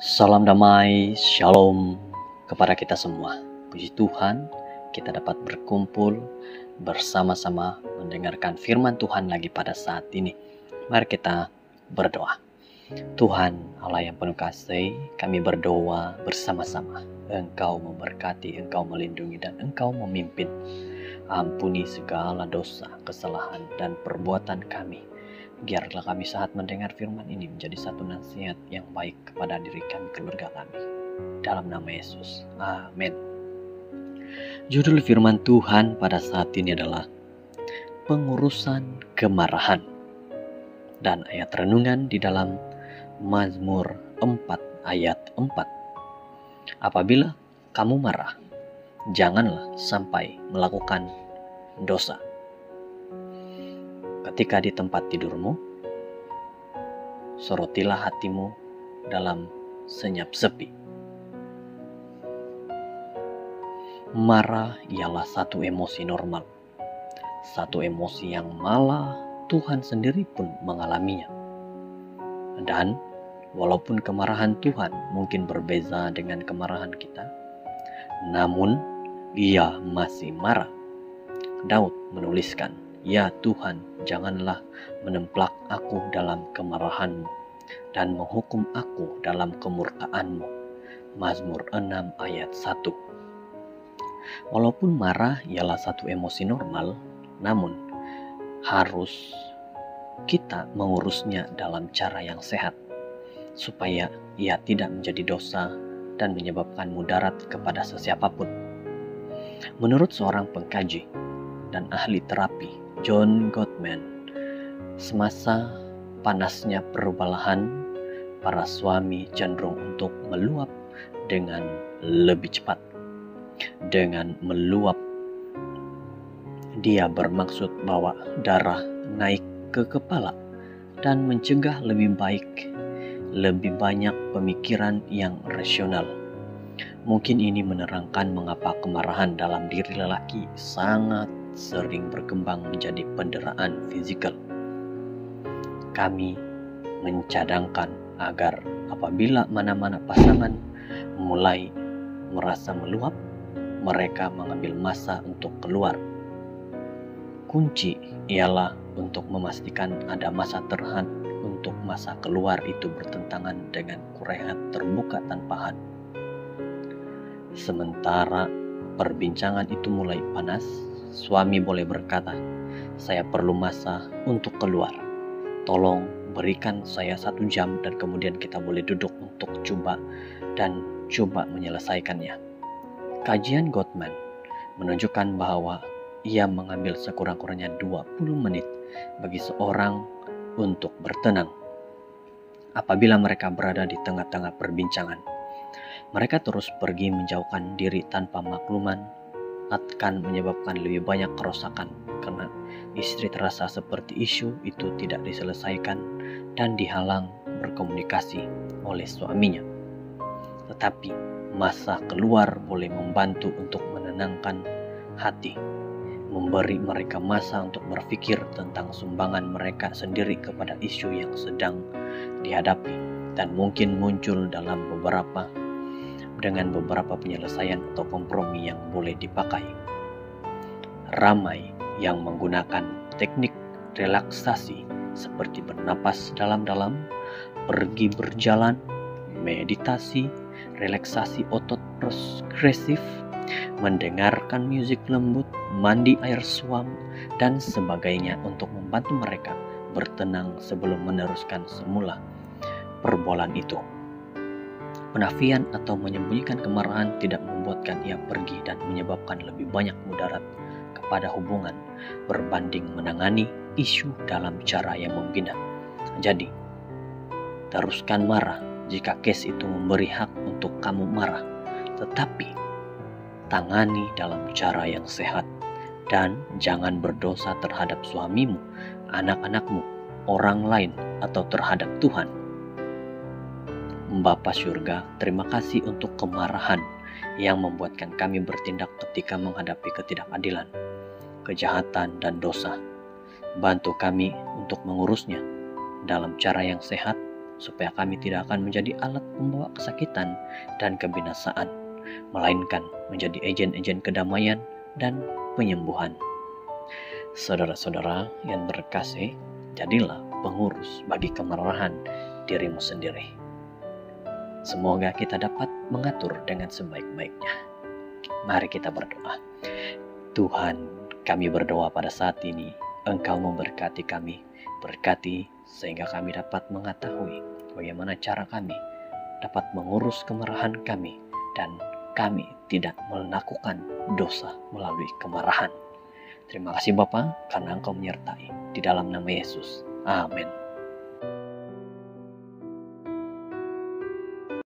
Salam damai, shalom kepada kita semua. Puji Tuhan, kita dapat berkumpul bersama-sama mendengarkan firman Tuhan lagi pada saat ini. Mari kita berdoa. Tuhan Allah yang penuh kasih, kami berdoa bersama-sama. Engkau memberkati, Engkau melindungi, dan Engkau memimpin. Ampuni segala dosa, kesalahan, dan perbuatan kami. Biarlah kami saat mendengar firman ini menjadi satu nasihat yang baik kepada diri kami, keluarga kami. Dalam nama Yesus. Amin. Judul firman Tuhan pada saat ini adalah pengurusan kemarahan. Dan ayat renungan di dalam Mazmur 4 ayat 4. Apabila kamu marah, janganlah sampai melakukan dosa. Ketika di tempat tidurmu, sorotilah hatimu dalam senyap sepi. Marah ialah satu emosi normal, satu emosi yang malah Tuhan sendiri pun mengalaminya. Dan walaupun kemarahan Tuhan mungkin berbeda dengan kemarahan kita, namun Ia masih marah. Daud menuliskan, "Ya Tuhan, janganlah menemplak aku dalam kemarahan-Mu dan menghukum aku dalam kemurkaan-Mu." Mazmur 6 ayat 1. Walaupun marah ialah satu emosi normal, namun harus kita mengurusnya dalam cara yang sehat, supaya ia tidak menjadi dosa dan menyebabkan mudarat kepada sesiapapun. Menurut seorang pengkaji dan ahli terapi, John Gottman, semasa panasnya perubahan, para suami cenderung untuk meluap dengan lebih cepat. Dengan meluap, dia bermaksud bawa darah naik ke kepala dan mencegah lebih banyak pemikiran yang rasional. Mungkin ini menerangkan mengapa kemarahan dalam diri lelaki sangat sering berkembang menjadi penderitaan fisikal. Kami mencadangkan agar apabila mana-mana pasangan mulai merasa meluap, mereka mengambil masa untuk keluar. Kunci ialah untuk memastikan ada masa terhad untuk masa keluar itu bertentangan dengan kurehat terbuka tanpa had. Sementara perbincangan itu mulai panas, suami boleh berkata, "Saya perlu masa untuk keluar. Tolong berikan saya 1 jam dan kemudian kita boleh duduk untuk coba menyelesaikannya." Kajian Gottman menunjukkan bahwa ia mengambil sekurang-kurangnya 20 menit bagi seorang untuk bertenang. Apabila mereka berada di tengah-tengah perbincangan, mereka terus pergi menjauhkan diri tanpa makluman akan menyebabkan lebih banyak kerusakan karena istri terasa seperti isu itu tidak diselesaikan dan dihalang berkomunikasi oleh suaminya. Tetapi masa keluar boleh membantu untuk menenangkan hati, memberi mereka masa untuk berpikir tentang sumbangan mereka sendiri kepada isu yang sedang dihadapi dan mungkin muncul dengan beberapa penyelesaian atau kompromi yang boleh dipakai. Ramai yang menggunakan teknik relaksasi seperti bernapas dalam-dalam, pergi berjalan, meditasi, relaksasi otot progresif, mendengarkan musik lembut, mandi air suam, dan sebagainya untuk membantu mereka bertenang sebelum meneruskan semula perbualan itu. Penafian atau menyembunyikan kemarahan tidak membuatkan ia pergi dan menyebabkan lebih banyak mudarat kepada hubungan berbanding menangani isu dalam cara yang membina. Jadi, teruskan marah jika case itu memberi hak untuk kamu marah, tetapi tangani dalam cara yang sehat dan jangan berdosa terhadap suamimu, anak-anakmu, orang lain, atau terhadap Tuhan. Bapa Surga, terima kasih untuk kemarahan yang membuatkan kami bertindak ketika menghadapi ketidakadilan, kejahatan, dan dosa. Bantu kami untuk mengurusnya dalam cara yang sehat supaya kami tidak akan menjadi alat pembawa kesakitan dan kebinasaan, melainkan menjadi agen-agen kedamaian dan penyembuhan. Saudara-saudara yang terkasih, jadilah pengurus bagi kemarahan dirimu sendiri. Semoga kita dapat mengatur dengan sebaik-baiknya. Mari kita berdoa. Tuhan, kami berdoa pada saat ini, Engkau memberkati kami, berkati sehingga kami dapat mengetahui bagaimana cara kami dapat mengurus kemarahan kami dan kami tidak melakukan dosa melalui kemarahan. Terima kasih Bapa, karena Engkau menyertai. Di dalam nama Yesus. Amin.